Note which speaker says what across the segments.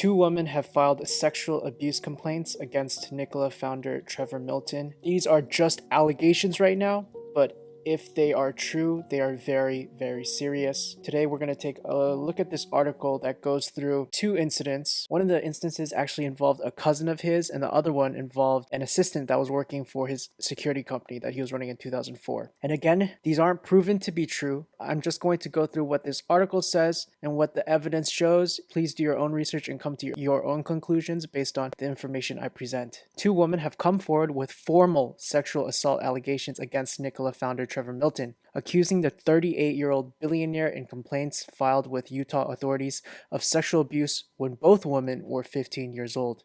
Speaker 1: Two women have filed sexual abuse complaints against Nikola founder Trevor Milton. These are just allegations right now, but if they are true, they are very, very serious. Today, we're going to take a look at this article that goes through two incidents. One of the instances actually involved a cousin of his, and the other one involved an assistant that was working for his security company that he was running in 2004. And again, these aren't proven to be true. I'm just going to go through what this article says and what the evidence shows. Please do your own research and come to your own conclusions based on the information I present. Two women have come forward with formal sexual assault allegations against Nikola founder Trevor Milton, accusing the 38-year-old billionaire in complaints filed with Utah authorities of sexual abuse when both women were 15 years old.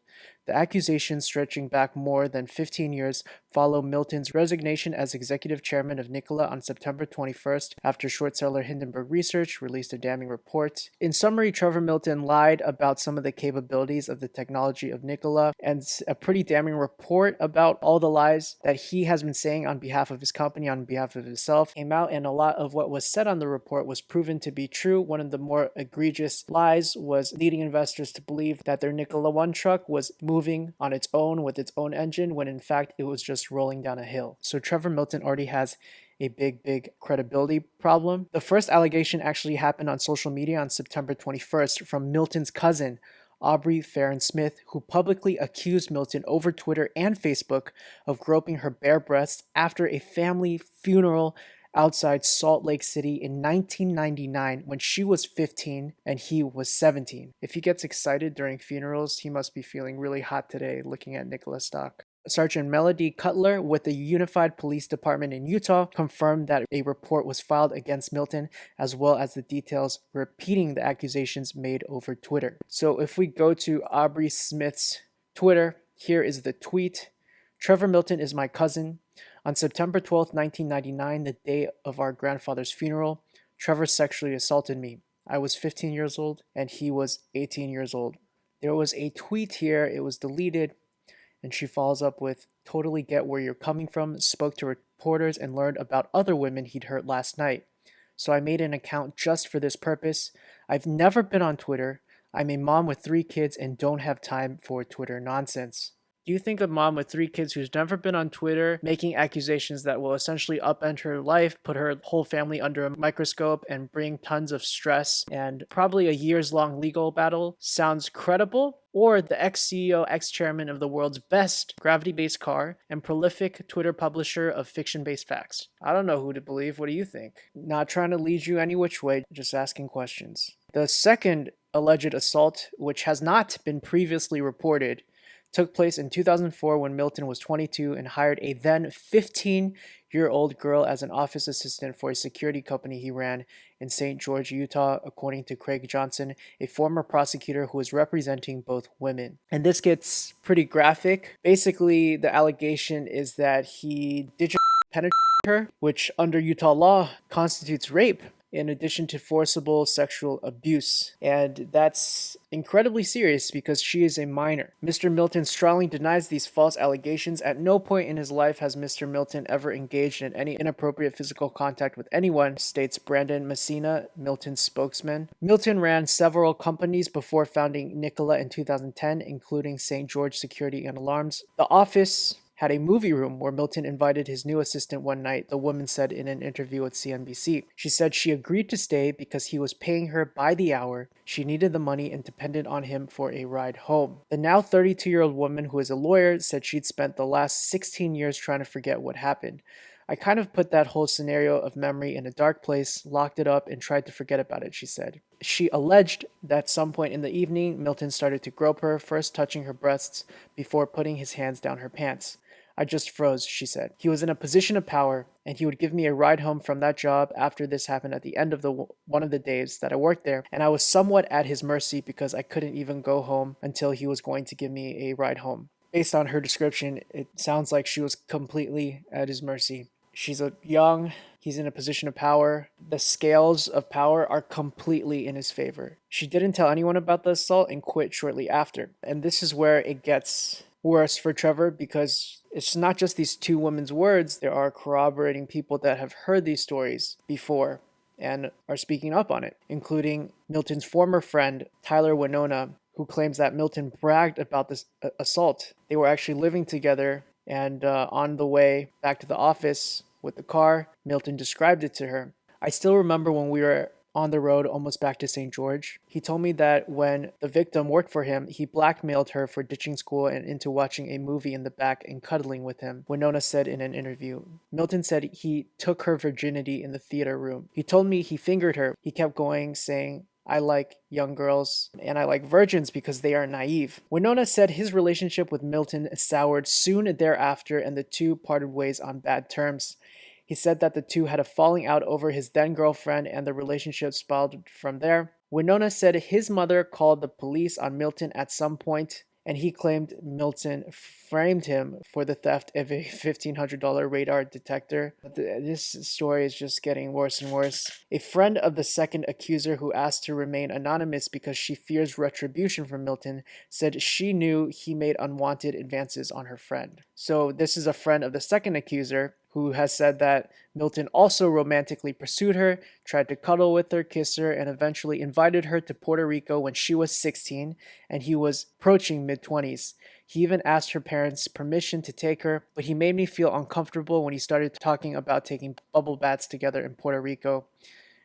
Speaker 1: The accusations, stretching back more than 15 years, follow Milton's resignation as executive chairman of Nikola on September 21st after short seller Hindenburg Research released a damning report. In summary, Trevor Milton lied about some of the capabilities of the technology of Nikola, and a pretty damning report about all the lies that he has been saying on behalf of his company, on behalf of himself, came out, and a lot of what was said on the report was proven to be true. One of the more egregious lies was leading investors to believe that their Nikola One truck was moving on its own with its own engine, when in fact it was just rolling down a hill. So Trevor Milton already has a big credibility problem. The first allegation actually happened on social media on September 21st from Milton's cousin, Aubrey Farron Smith, who publicly accused Milton over Twitter and Facebook of groping her bare breasts after a family funeral outside Salt Lake City in 1999 when she was 15 and he was 17. If he gets excited during funerals, he must be feeling really hot today looking at Nikola stock. Sergeant Melody Cutler with the Unified Police Department in Utah confirmed that a report was filed against Milton, as well as the details repeating the accusations made over Twitter. So if we go to Aubrey Smith's Twitter, here is the tweet. Trevor Milton is my cousin. On September 12, 1999, the day of our grandfather's funeral, Trevor sexually assaulted me. I was 15 years old and he was 18 years old. There was a tweet here, it was deleted, and she follows up with, totally get where you're coming from, spoke to reporters and learned about other women he'd hurt last night. So I made an account just for this purpose. I've never been on Twitter. I'm a mom with 3 kids and don't have time for Twitter nonsense. Do you think a mom with 3 kids who's never been on Twitter making accusations that will essentially upend her life, put her whole family under a microscope, and bring tons of stress and probably a years-long legal battle sounds credible? Or the ex-CEO, ex-chairman of the world's best gravity-based car and prolific Twitter publisher of fiction-based facts? I don't know who to believe. What do you think? Not trying to lead you any which way, just asking questions. The second alleged assault, which has not been previously reported, took place in 2004 when Milton was 22 and hired a then 15-year-old girl as an office assistant for a security company he ran in St. George, Utah, according to Craig Johnson, a former prosecutor who was representing both women. And this gets pretty graphic. Basically, the allegation is that he digitally penetrated her, which under Utah law constitutes rape, in addition to forcible sexual abuse. And that's incredibly serious because she is a minor. Mr. Milton strongly denies these false allegations. At no point in his life has Mr. Milton ever engaged in any inappropriate physical contact with anyone, states Brandon Messina, Milton's spokesman. Milton ran several companies before founding Nikola in 2010, including St. George Security and Alarms. The office had a movie room where Milton invited his new assistant one night, the woman said in an interview with CNBC. She said she agreed to stay because he was paying her by the hour. She needed the money and depended on him for a ride home. The now 32-year-old woman, who is a lawyer, said she'd spent the last 16 years trying to forget what happened. I kind of put that whole scenario of memory in a dark place, locked it up, and tried to forget about it, she said. She alleged that at some point in the evening, Milton started to grope her, first touching her breasts before putting his hands down her pants. I just froze, she said. He was in a position of power, and he would give me a ride home from that job after this happened at the end of one of the days that I worked there, and I was somewhat at his mercy because I couldn't even go home until he was going to give me a ride home. Based on her description, it sounds like she was completely at his mercy. She's young, he's in a position of power. The scales of power are completely in his favor. She didn't tell anyone about the assault and quit shortly after. And this is where it gets worse for Trevor, because it's not just these two women's words. There are corroborating people that have heard these stories before and are speaking up on it, including Milton's former friend, Tyler Winona, who claims that Milton bragged about this assault. They were actually living together, and on the way back to the office with the car, Milton described it to her. I still remember when we were on the road almost back to St. George. He told me that when the victim worked for him, he blackmailed her for ditching school and into watching a movie in the back and cuddling with him, Winona said in an interview. Milton said he took her virginity in the theater room. He told me he fingered her. He kept going, saying, I like young girls and I like virgins because they are naive. Winona said his relationship with Milton soured soon thereafter and the two parted ways on bad terms. He said that the two had a falling out over his then girlfriend and the relationship spiraled from there. Winona said his mother called the police on Milton at some point, and he claimed Milton framed him for the theft of a $1,500 radar detector. This story is just getting worse and worse. A friend of the second accuser, who asked to remain anonymous because she fears retribution from Milton, said she knew he made unwanted advances on her friend. So this is a friend of the second accuser who has said that Milton also romantically pursued her, tried to cuddle with her, kiss her, and eventually invited her to Puerto Rico when she was 16 and he was approaching mid-20s. He even asked her parents' permission to take her, but he made me feel uncomfortable when he started talking about taking bubble baths together in Puerto Rico.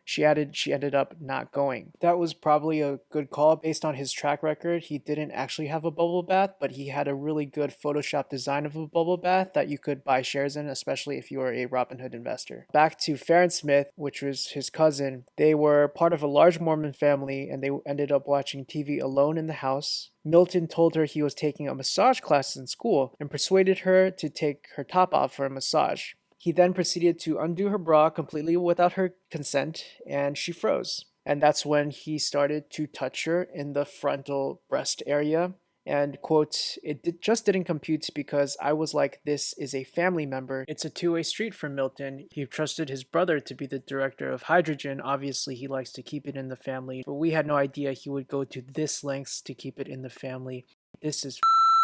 Speaker 1: She added she ended up not going. That was probably a good call based on his track record. He didn't actually have a bubble bath, but he had a really good Photoshop design of a bubble bath that you could buy shares in, especially if you were a Robinhood investor. Back to Farron Smith, which was his cousin. They were part of a large Mormon family and they ended up watching TV alone in the house. Milton told her he was taking a massage class in school and persuaded her to take her top off for a massage. He then proceeded to undo her bra completely without her consent, and she froze. And that's when he started to touch her in the frontal breast area. And, quote, just didn't compute because I was like, this is a family member. It's a two-way street for Milton. He trusted his brother to be the director of hydrogen. Obviously, he likes to keep it in the family, but we had no idea he would go to this lengths to keep it in the family. This is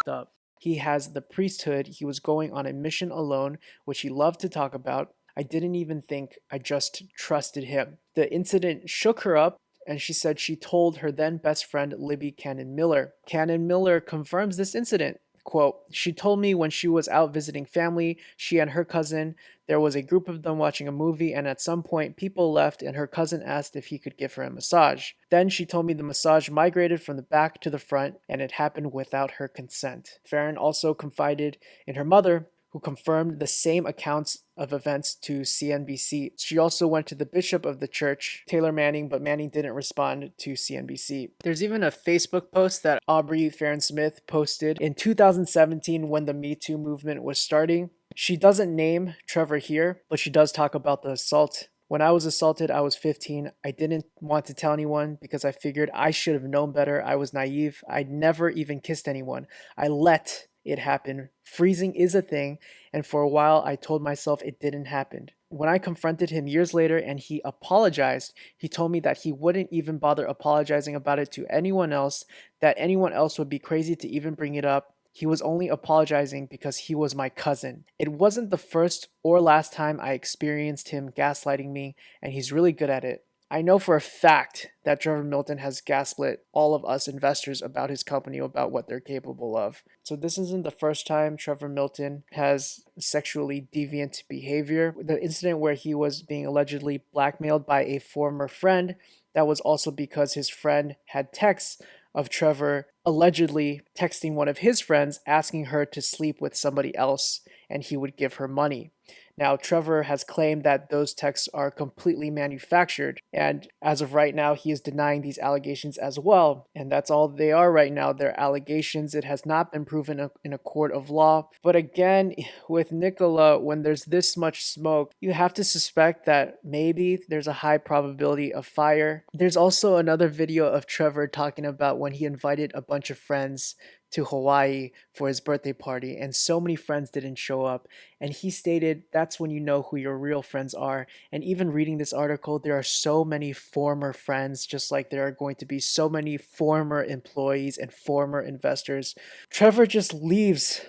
Speaker 1: up. He has the priesthood. He was going on a mission alone, which he loved to talk about. I didn't even think, I just trusted him. The incident shook her up, and she said she told her then best friend, Libby Cannon Miller. Cannon Miller confirms this incident. Quote, she told me when she was out visiting family, she and her cousin, there was a group of them watching a movie, and at some point people left and her cousin asked if he could give her a massage. Then she told me the massage migrated from the back to the front and it happened without her consent. Farron also confided in her mother, who confirmed the same accounts of events to CNBC. She also went to the bishop of the church, Taylor Manning, but Manning didn't respond to CNBC. There's even a Facebook post that Aubrey Farron Smith posted in 2017 when the Me Too movement was starting. She doesn't name Trevor here, but she does talk about the assault. When I was assaulted, I was 15. I didn't want to tell anyone because I figured I should have known better. I was naive. I'd never even kissed anyone. I let it happen. Freezing is a thing, and for a while I told myself it didn't happen. When I confronted him years later and he apologized, he told me that he wouldn't even bother apologizing about it to anyone else, that anyone else would be crazy to even bring it up. He was only apologizing because he was my cousin. It wasn't the first or last time I experienced him gaslighting me, and he's really good at it. I know for a fact that Trevor Milton has gaslit all of us investors about his company, about what they're capable of. So this isn't the first time Trevor Milton has sexually deviant behavior. The incident where he was being allegedly blackmailed by a former friend, that was also because his friend had texts of Trevor allegedly texting one of his friends asking her to sleep with somebody else and he would give her money. Now, Trevor has claimed that those texts are completely manufactured, and as of right now, he is denying these allegations as well. And that's all they are right now. They're allegations. It has not been proven in a court of law. But again, with Nikola, when there's this much smoke, you have to suspect that maybe there's a high probability of fire. There's also another video of Trevor talking about when he invited a bunch of friends to Hawaii for his birthday party, and so many friends didn't show up. And he stated that's when you know who your real friends are. And even reading this article, there are so many former friends, just like there are going to be so many former employees and former investors. Trevor just leaves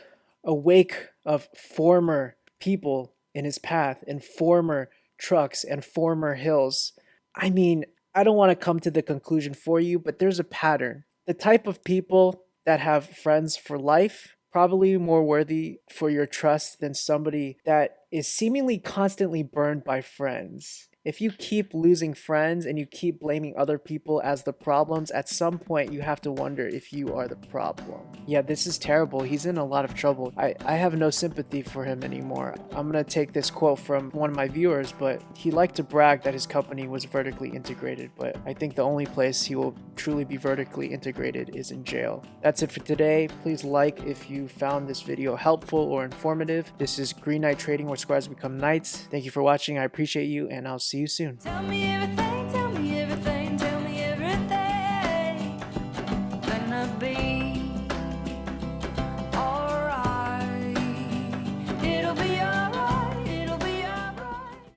Speaker 1: a wake of former people in his path, and former trucks and former hills. I mean, I don't want to come to the conclusion for you, but there's a pattern. The type of people that have friends for life probably more worthy for your trust than somebody that is seemingly constantly burned by friends. If you keep losing friends and you keep blaming other people as the problems, at some point you have to wonder if you are the problem. Yeah, this is terrible. He's in a lot of trouble. I have no sympathy for him anymore. I'm gonna take this quote from one of my viewers, but he liked to brag that his company was vertically integrated, but I think the only place he will truly be vertically integrated is in jail. That's it for today. Please like if you found this video helpful or informative. This is Green Knight Trading, where Squires become knights. Thank you for watching. I appreciate you, and I'll see you soon.
Speaker 2: Tell me everything, tell me everything.